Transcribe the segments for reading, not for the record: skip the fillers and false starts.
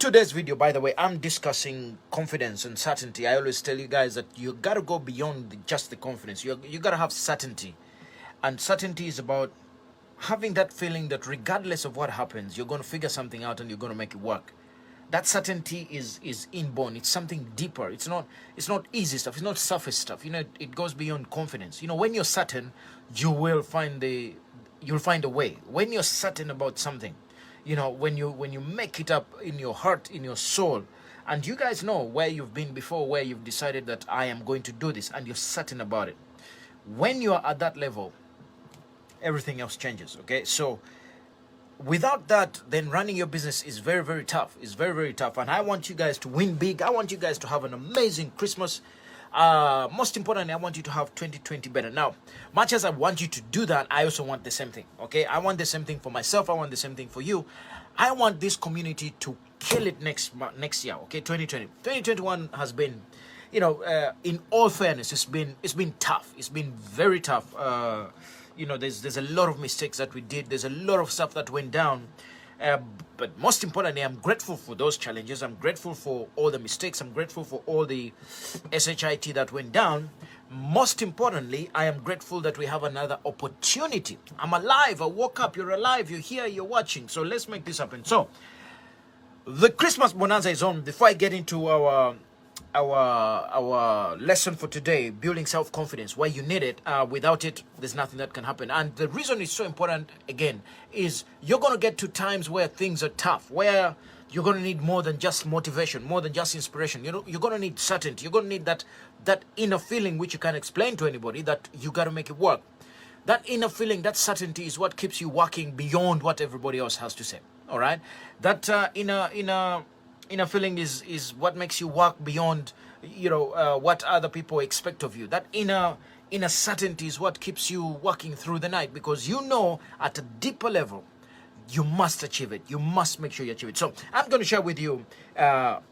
today's video, by the way, I'm discussing confidence and certainty. I always tell you guys that you gotta go beyond just the confidence. You gotta have certainty, and certainty is about having that feeling that regardless of what happens, you're gonna figure something out and you're gonna make it work. That certainty is inborn. It's something deeper. It's not easy stuff. It's not surface stuff. It goes beyond confidence. When you're certain, you'll find a way. When you're certain about something, when you make it up in your heart, in your soul, and you guys know where you've been before, where you've decided that I am going to do this, and you're certain about it. When you are at that level, everything else changes. Okay, so without that, then running your business is very, very tough. It's very, very tough. And I want you guys to win big. I want you guys to have an amazing Christmas. Most importantly, I want you to have 2020 better. Now, much as I want you to do that, I also want the same thing. Okay, I want the same thing for myself. I want the same thing for you. I want this community to kill it next year. Okay, 2020. 2021 has been, in all fairness, it's been tough. It's been very tough. There's a lot of mistakes that we did. There's a lot of stuff that went down. But most importantly, I'm grateful for those challenges. I'm grateful for all the mistakes. I'm grateful for all the SHIT that went down. Most importantly, I am grateful that we have another opportunity. I'm alive. I woke up. You're alive. You're here. You're watching. So let's make this happen. So the Christmas bonanza is on. Before I get into our lesson for today, building self-confidence, where you need it. Without it, there's nothing that can happen. And the reason it's so important, again, is you're going to get to times where things are tough, where you're going to need more than just motivation, more than just inspiration. You're going to need certainty. You're going to need that inner feeling which you can't explain to anybody, that you got to make it work. That inner feeling, that certainty is what keeps you working beyond what everybody else has to say. All right? That inner feeling is what makes you work beyond what other people expect of you. That inner certainty is what keeps you working through the night, because at a deeper level you must achieve it. You must make sure you achieve it. So I'm going to share with you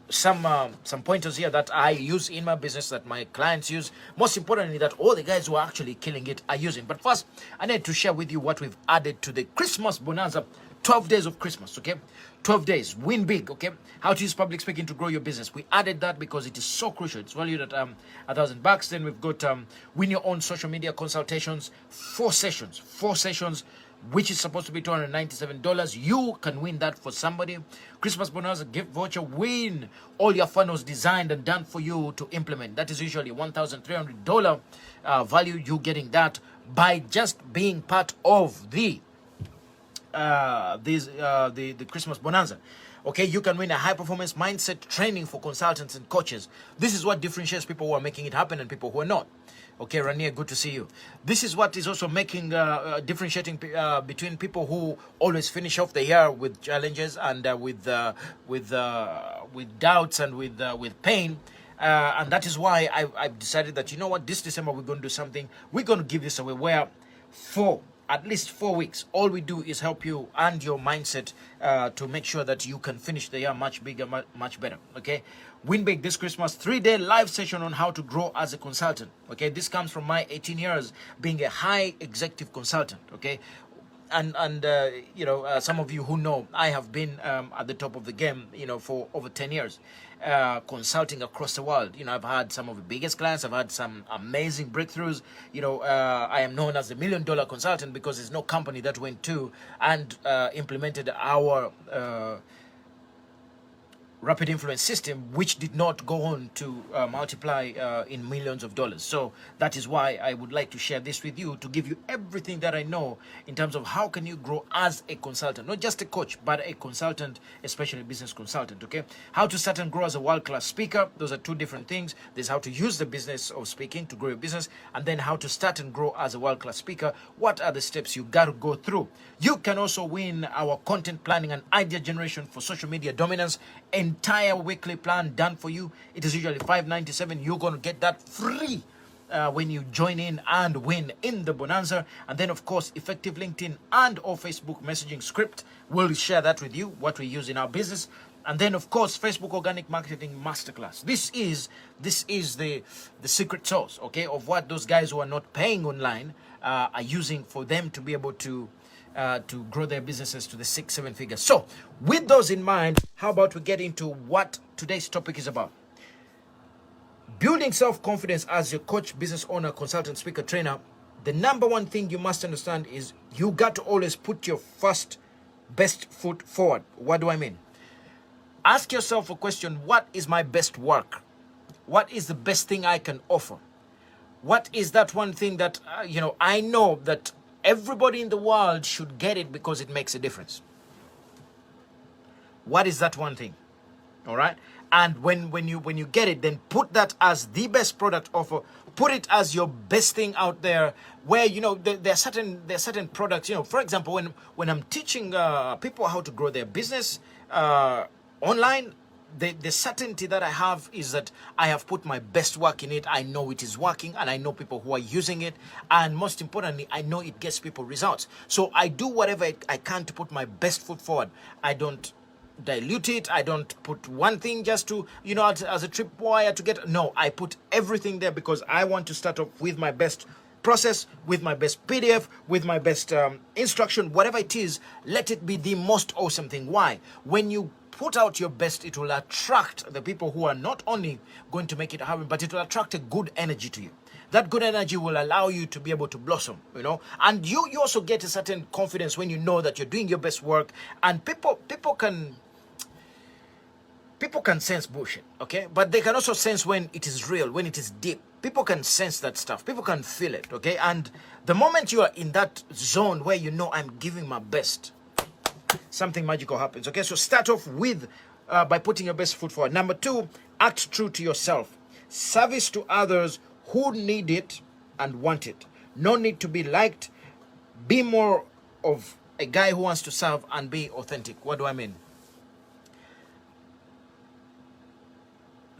some pointers here that I use in my business, that my clients use. Most importantly, that all the guys who are actually killing it are using. But first, I need to share with you what we've added to the Christmas bonanza. 12 days of Christmas, okay? 12 days, win big, okay? How to use public speaking to grow your business. We added that because it is so crucial. It's valued at $1,000. Then we've got win your own social media consultations, 4 sessions, which is supposed to be $297. You can win that for somebody. Christmas bonanza gift voucher, win all your funnels designed and done for you to implement. That is usually $1,300 value. You getting that by just being part of the Christmas bonanza. Okay, you can win a high performance mindset training for consultants and coaches. This is what differentiates people who are making it happen and people who are not. Okay, Rania, good to see you. This is what is also making differentiating between people who always finish off the year with challenges and with doubts and with pain. And that is why I've decided that, this December we're going to do something. We're going to give this away where at least 4 weeks, all we do is help you and your mindset to make sure that you can finish the year much bigger, much better. Okay, win big this Christmas. 3-day live session on how to grow as a consultant. Okay, this comes from my 18 years being a high executive consultant. Okay, and some of you who know, I have been at the top of the game, for over 10 years, consulting across the world. I've had some of the biggest clients. I've had some amazing breakthroughs. I am known as the $1 million consultant because there's no company that went to and implemented our rapid influence system which did not go on to multiply in millions of dollars. So that is why I would like to share this with you, to give you everything that I know in terms of how can you grow as a consultant, not just a coach, but a consultant, especially a business consultant. Okay, how to start and grow as a world-class speaker. Those are 2 different things. There's how to use the business of speaking to grow your business, and then how to start and grow as a world-class speaker. What are the steps you got to go through? You can also win our content planning and idea generation for social media dominance. Entire weekly plan done for you. It is usually $597. You're going to get that free when you join in and win in the bonanza. And then, of course, effective LinkedIn and or Facebook messaging script. We'll share that with you, what we use in our business. And then, of course, Facebook Organic Marketing Masterclass. This is the secret sauce, okay, of what those guys who are not paying online are using for them to be able to to grow their businesses to the 6-7 figures. So with those in mind, how about we get into what today's topic is about? Building self-confidence as your coach, business owner, consultant, speaker, trainer. The number one thing you must understand is you got to always put your first best foot forward. What do I mean? Ask yourself a question: what is my best work? What is the best thing I can offer? What is that one thing that, I know that everybody in the world should get it because it makes a difference? What is that one thing? All right. And when you get it, then put that as the best product offer. Put it as your best thing out there. Where there are certain products. For example, when I'm teaching people how to grow their business online, the certainty that I have is that I have put my best work in it. I know it is working, and I know people who are using it, and most importantly, I know it gets people results. So I do whatever I can to put my best foot forward. I don't dilute it. I don't put one thing just to as a tripwire to get. No, I put everything there because I want to start off with my best process, with my best PDF, with my best instruction, whatever it is. Let it be the most awesome thing. Why? When you put out your best, it will attract the people who are not only going to make it happen, but it will attract a good energy to you. That good energy will allow you to be able to blossom, and you also get a certain confidence when you know that you're doing your best work. And people can sense bullshit, okay? But they can also sense when it is real, when it is deep. People can sense that stuff. People can feel it, okay? And the moment you are in that zone where I'm giving my best, something magical happens, okay? So start off with by putting your best foot forward. Number 2, act true to yourself. Service to others who need it and want it. No need to be liked. Be more of a guy who wants to serve and be authentic. What do I mean?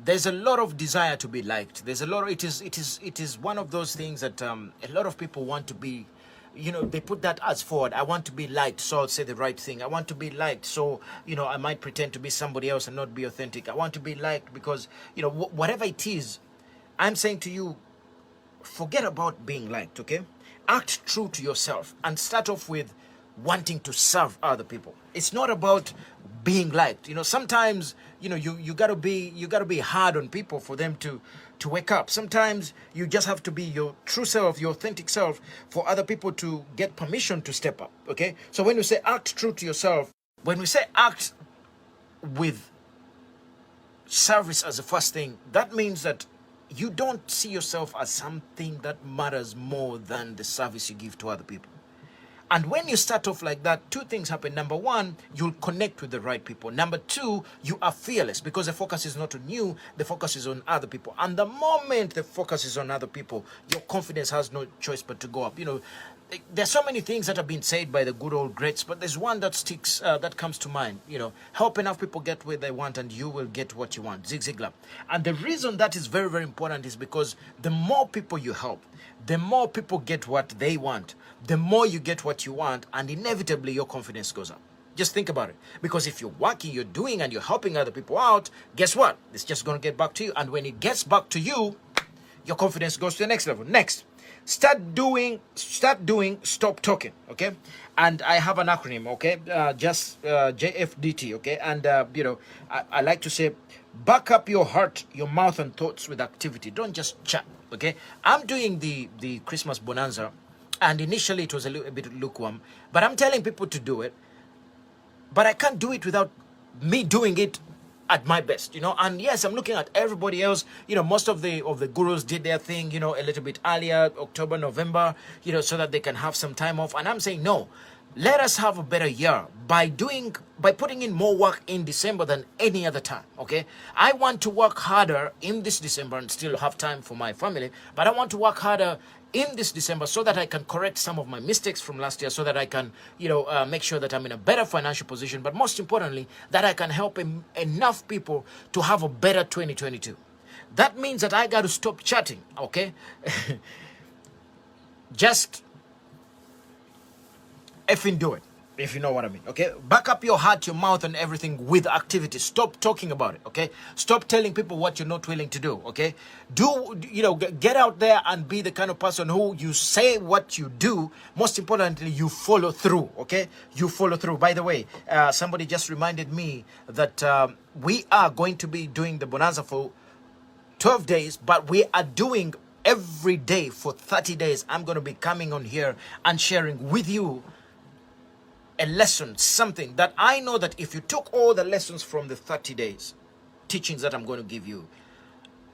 There's a lot of desire to be liked. There's a lot of, it is one of those things that a lot of people want to be, they put that as forward. I want to be liked, so I'll say the right thing. I want to be liked, so, I might pretend to be somebody else and not be authentic. I want to be liked because, whatever it is, I'm saying to you, forget about being liked, okay? Act true to yourself and start off with wanting to serve other people. It's not about being liked. Sometimes, you gotta be hard on people for them to wake up. Sometimes you just have to be your true self, your authentic self, for other people to get permission to step up. Okay? So when we say act true to yourself, when we say act with service as the first thing, that means that you don't see yourself as something that matters more than the service you give to other people. And when you start off like that, 2 things happen. Number 1, you'll connect with the right people. Number 2, you are fearless because the focus is not on you, the focus is on other people. And the moment the focus is on other people, your confidence has no choice but to go up. There's so many things that have been said by the good old greats, but there's one that sticks, that comes to mind. Help enough people get where they want and you will get what you want. Zig Ziglar. And the reason that is very, very important is because the more people you help, the more people get what they want, the more you get what you want, and inevitably your confidence goes up. Just think about it. Because if you're working, you're doing, and you're helping other people out, guess what? It's just going to get back to you. And when it gets back to you, your confidence goes to the next level. Next, start doing, stop talking, okay? And I have an acronym, okay? Just JFDT, okay? And, I like to say, back up your heart, your mouth, and thoughts with activity. Don't just chat, okay? I'm doing the Christmas Bonanza, and initially it was a bit lukewarm, but I'm telling people to do it. But I can't do it without me doing it at my best, and yes, I'm looking at everybody else. Most of the gurus did their thing, a little bit earlier, October, November, so that they can have some time off. And I'm saying, no, let us have a better year by putting in more work in December than any other time, okay? I want to work harder in this December and still have time for my family, but I want to work harder in this December so that I can correct some of my mistakes from last year, so that I can, make sure that I'm in a better financial position, but most importantly, that I can help enough people to have a better 2022. That means that I got to stop chatting, okay? Just effing do it. if you know what I mean. Okay, back up your heart, your mouth, and everything with activity. Stop talking about it. Okay, stop telling people what you're not willing to do. Okay, do get out there and be the kind of person who you say what you do. Most importantly, you follow through. Okay, you follow through. By the way, somebody just reminded me that we are going to be doing the bonanza for 12 days, but we are doing every day for 30 days. I'm going to be coming on here and sharing with you a lesson, something that I know that if you took all the lessons from the 30 days teachings that I'm going to give you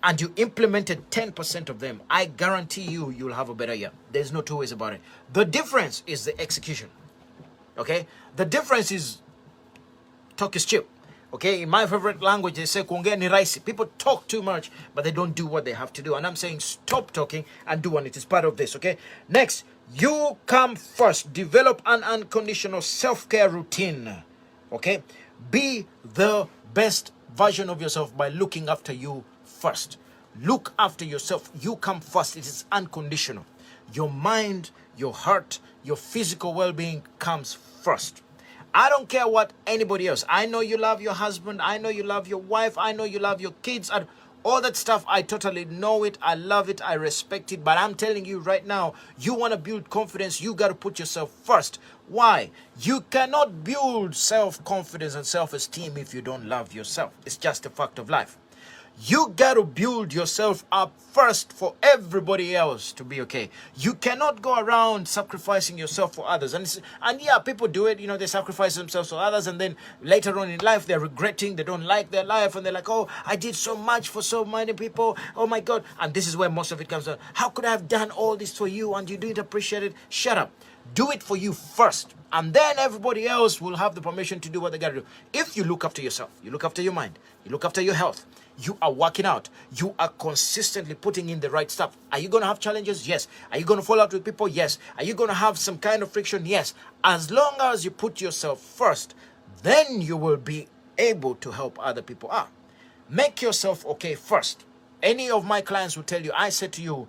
and you implemented 10% of them, I guarantee you'll have a better year. There's no two ways about it. The difference is the execution. Okay, the difference is talk is cheap. Okay, in my favorite language, they say kuongea ni rahisi. People talk too much, but they don't do what they have to do. And I'm saying stop talking and do one. It is part of this. Okay, next, you come first. Develop an unconditional self-care routine. Okay, be the best version of yourself by looking after you first. Look after yourself. You come first. It is unconditional. Your mind, your heart, your physical well-being comes first. I don't care what anybody else. I know you love your husband. I know you love your wife. I know you love your kids. And all that stuff, I totally know it. I love it. I respect it. But I'm telling you right now, you want to build confidence, you got to put yourself first. Why? You cannot build self-confidence and self-esteem if you don't love yourself. It's just a fact of life. You got to build yourself up first for everybody else to be okay. You cannot go around sacrificing yourself for others. And yeah, people do it. They sacrifice themselves for others. And then later on in life, they're regretting. They don't like their life. And they're like, oh, I did so much for so many people. Oh, my God. And this is where most of it comes from. How could I have done all this for you and you didn't appreciate it? Shut up. Do it for you first. And then everybody else will have the permission to do what they got to do. If you look after yourself, you look after your mind, you look after your health, you are working out, you are consistently putting in the right stuff. Are you going to have challenges? Yes. Are you going to fall out with people? Yes. Are you going to have some kind of friction? Yes. As long as you put yourself first, then you will be able to help other people out. Make yourself okay first. Any of my clients will tell you, I said to you,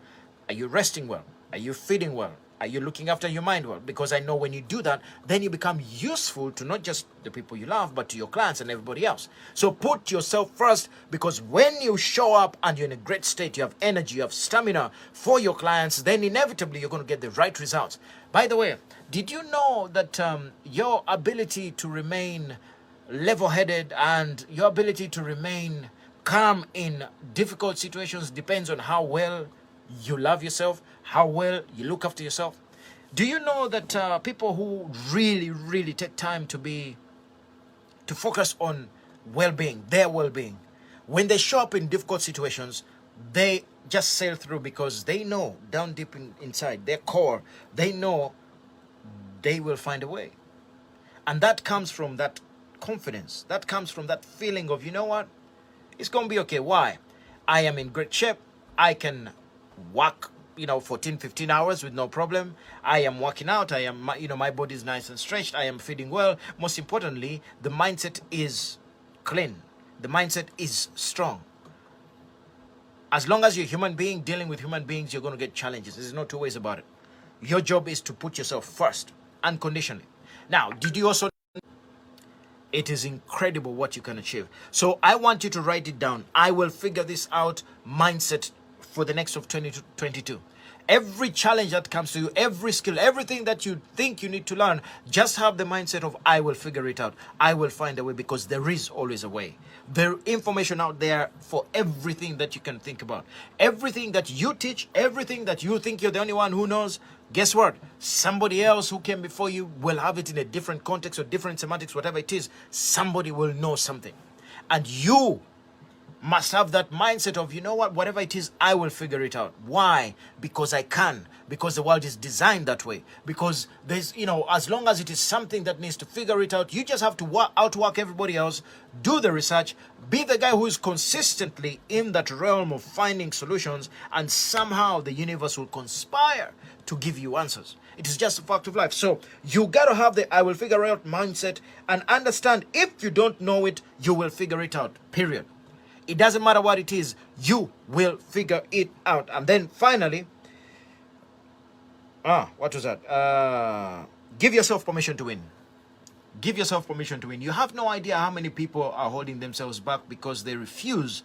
are you resting well? Are you feeding well? Are you looking after your mind well? Because I know when you do that, then you become useful to not just the people you love, but to your clients and everybody else. So put yourself first, because when you show up and you're in a great state, you have energy, you have stamina for your clients, then inevitably you're going to get the right results. By the way, did you know that your ability to remain level-headed and your ability to remain calm in difficult situations depends on how well you love yourself, how well you look after yourself? Do you know that people who really, really take time to focus on well-being, their well-being, when they show up in difficult situations, they just sail through because they know down deep inside their core, they know they will find a way. And that comes from that confidence. That comes from that feeling of, you know what? It's going to be okay. Why? I am in great shape. I can work 14 15 hours with no problem. I am working out. I am my body is nice and stretched. I am feeding well. Most importantly, the mindset is clean. The mindset is strong. As long as you're a human being dealing with human beings, you're going to get challenges. There's no two ways about it. Your job is to put yourself first, unconditionally. Now, did you also? It is incredible what you can achieve. So I want you to write it down. I will figure this out mindset for the next of 2022. Every challenge that comes to you, every skill, everything that you think you need to learn, just have the mindset of, I will figure it out. I will find a way, because there is always a way. There is information out there for everything that you can think about. Everything that you teach, everything that you think you're the only one who knows, guess what? Somebody else who came before you will have it in a different context or different semantics, whatever it is. Somebody will know something. And you must have that mindset of, you know what, whatever it is, I will figure it out. Why? Because I can. Because the world is designed that way. Because there's, as long as it is something that needs to figure it out, you just have to outwork everybody else, do the research, be the guy who is consistently in that realm of finding solutions, and somehow the universe will conspire to give you answers. It is just a fact of life. So you got to have the I will figure out mindset and understand, if you don't know it, you will figure it out, period. It doesn't matter what it is, you will figure it out. And then finally, what was that? Give yourself permission to win. Give yourself permission to win. You have no idea how many people are holding themselves back because they refuse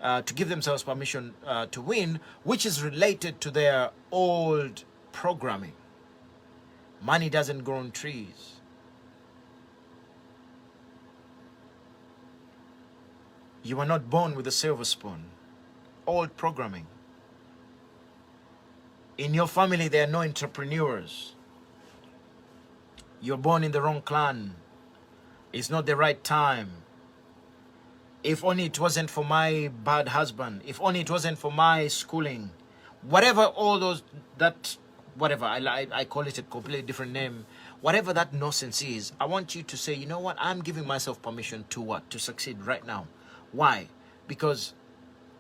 to give themselves permission to win, which is related to their old programming. Money doesn't grow on trees. You were not born with a silver spoon. Old programming. In your family, there are no entrepreneurs. You're born in the wrong clan. It's not the right time. If only it wasn't for my bad husband. If only it wasn't for my schooling. Whatever all those, whatever, I call it a completely different name. Whatever that nonsense is, I want you to say, you know what? I'm giving myself permission to what? To succeed right now. Why? Because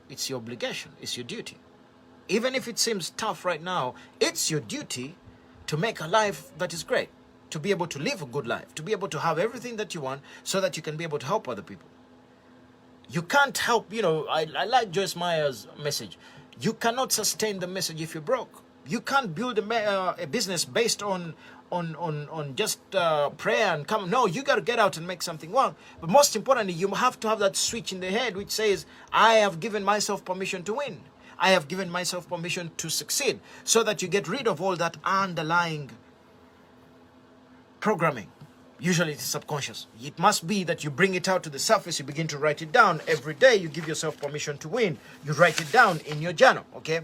it's your obligation. It's your duty. Even if it seems tough right now, it's your duty to make a life that is great. To be able to live a good life. To be able to have everything that you want so that you can be able to help other people. You can't help, I like Joyce Meyer's message. You cannot sustain the message if you're broke. You can't build a business based on just prayer and come. No, you got to get out and make something work. But most importantly, you have to have that switch in the head which says, I have given myself permission to win. I have given myself permission to succeed, so that you get rid of all that underlying programming. Usually it's subconscious. It must be that you bring it out to the surface. You begin to write it down every day. You give yourself permission to win. You write it down in your journal, okay?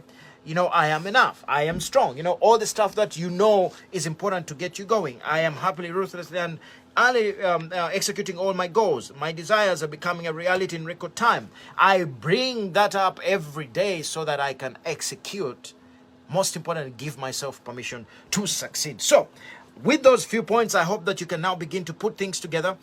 I am enough. I am strong. All the stuff that is important to get you going. I am happily, ruthlessly, and executing all my goals. My desires are becoming a reality in record time. I bring that up every day so that I can execute. Most importantly, give myself permission to succeed. So, with those few points, I hope that you can now begin to put things together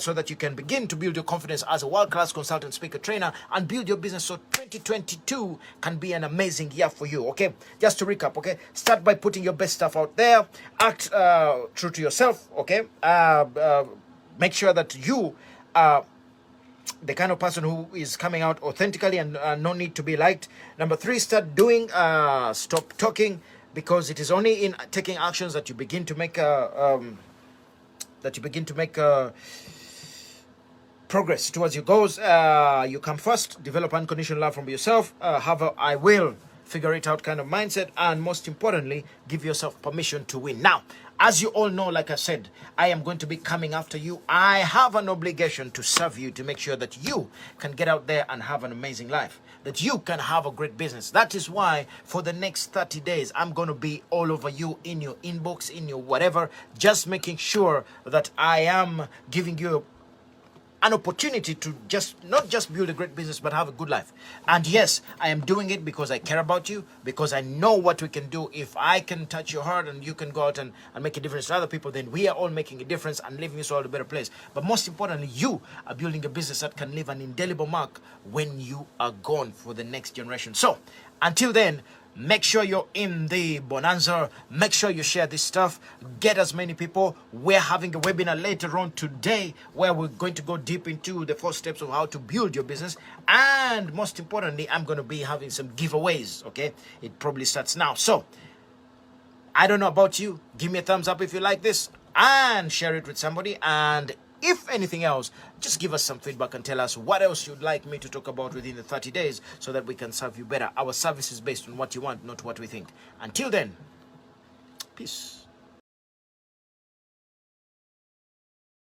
so that you can begin to build your confidence as a world-class consultant, speaker, trainer, and build your business so 2022 can be an amazing year for you, okay? Just to recap, okay? Start by putting your best stuff out there. Act true to yourself, okay? Make sure that you are the kind of person who is coming out authentically and no need to be liked. Number 3, start doing, stop talking. Because it is only in taking actions that you begin to make progress towards your goals. You come first. Develop unconditional love from yourself. Have a I will figure it out kind of mindset, and most importantly, give yourself permission to win. Now, as you all know, like I said, I am going to be coming after you. I have an obligation to serve you, to make sure that you can get out there and have an amazing life, that you can have a great business. That is why for the next 30 days, I'm going to be all over you, in your inbox, in your whatever, just making sure that I am giving you an opportunity to not just build a great business, but have a good life. And yes, I am doing it because I care about you, because I know what we can do. If I can touch your heart and you can go out and make a difference to other people, then we are all making a difference and leaving this world a better place. But most importantly, you are building a business that can leave an indelible mark when you are gone for the next generation. So until then, make sure you're in the bonanza. Make sure you share this stuff. Get as many people. We're having a webinar later on today where we're going to go deep into the 4 steps of how to build your business. And most importantly, I'm going to be having some giveaways, okay? It probably starts now. So, I don't know about you. Give me a thumbs up if you like this and share it with somebody. And if anything else, just give us some feedback and tell us what else you'd like me to talk about within the 30 days so that we can serve you better. Our service is based on what you want, not what we think. Until then, peace.